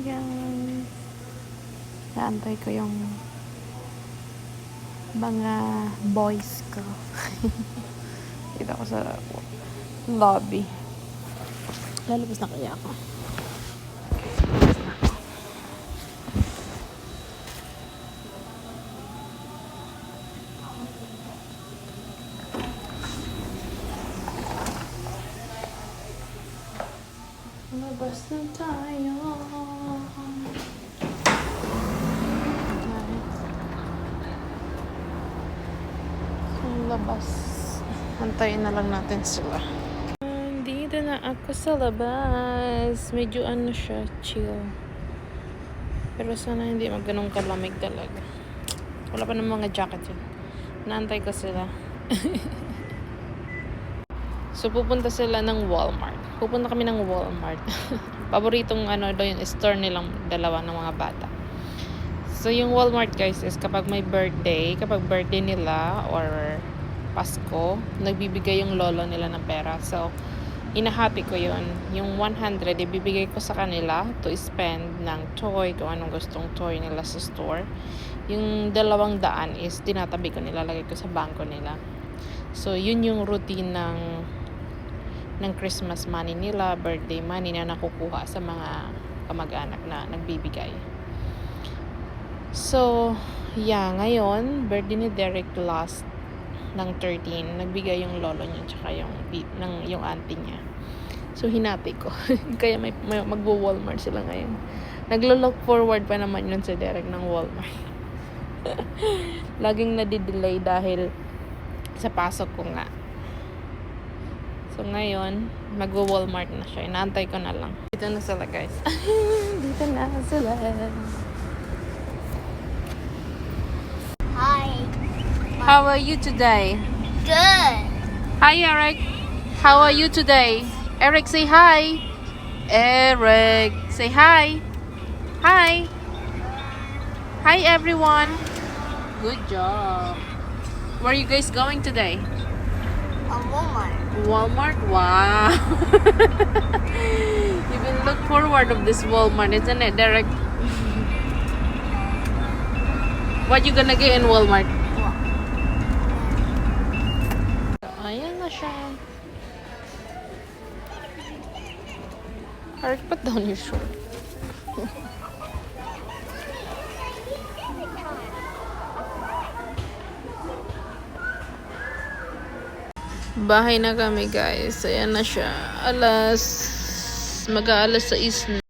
guys. Naantay ko yung mga boys ko. Dito ako sa lobby. Lalabas na kaya ako. Lalabas na ako. Labas na tayo. Labas. Antayin na lang natin sila. Dito na ako sa labas. Medyo ano siya, chill. Pero sana hindi magganong kalamig talaga. Wala pa ng mga jacket yun. Naantay ko sila. So pupunta sila ng Walmart. Pupunta kami ng Walmart. Paboritong ano daw yung store nilang dalawa ng mga bata. So yung Walmart guys is kapag may birthday, kapag birthday nila or Pasko, nagbibigay yung lolo nila ng pera. So, inahati ko yun. Yung 100, ibibigay ko sa kanila to spend ng toy, kung anong gustong toy nila sa store. Yung 200 is tinatabi ko, nilalagay ko sa bangko nila. So, yun yung routine ng Christmas money nila, birthday money na nakukuha sa mga kamag-anak na nagbibigay. So, yeah, ngayon, birthday ni Derek last ng 13, nagbigay yung lolo niya tsaka yung auntie niya. So hinati ko. Kaya may magwo-Walmart sila ngayon. Naglo-look forward pa naman yun si Derek ng Walmart. Laging nadidelay dahil sa pasok ko nga. So ngayon, magwo-Walmart na siya. Inaantay ko na lang. Dito na sila guys. Dito na sila. Hi. How are you today? Good. Hi, Eric. How are you today? Eric, say hi. Eric, say hi. Hi. Hi, everyone. Good job. Where are you guys going today? Walmart. Walmart? Wow. You've been look forward of this Walmart, isn't it, Derek? What you gonna get in Walmart? Ayan na siya. Eric, put down your shirt. Bahay na kami guys. Ayan na siya. Mag-aalas 6 na.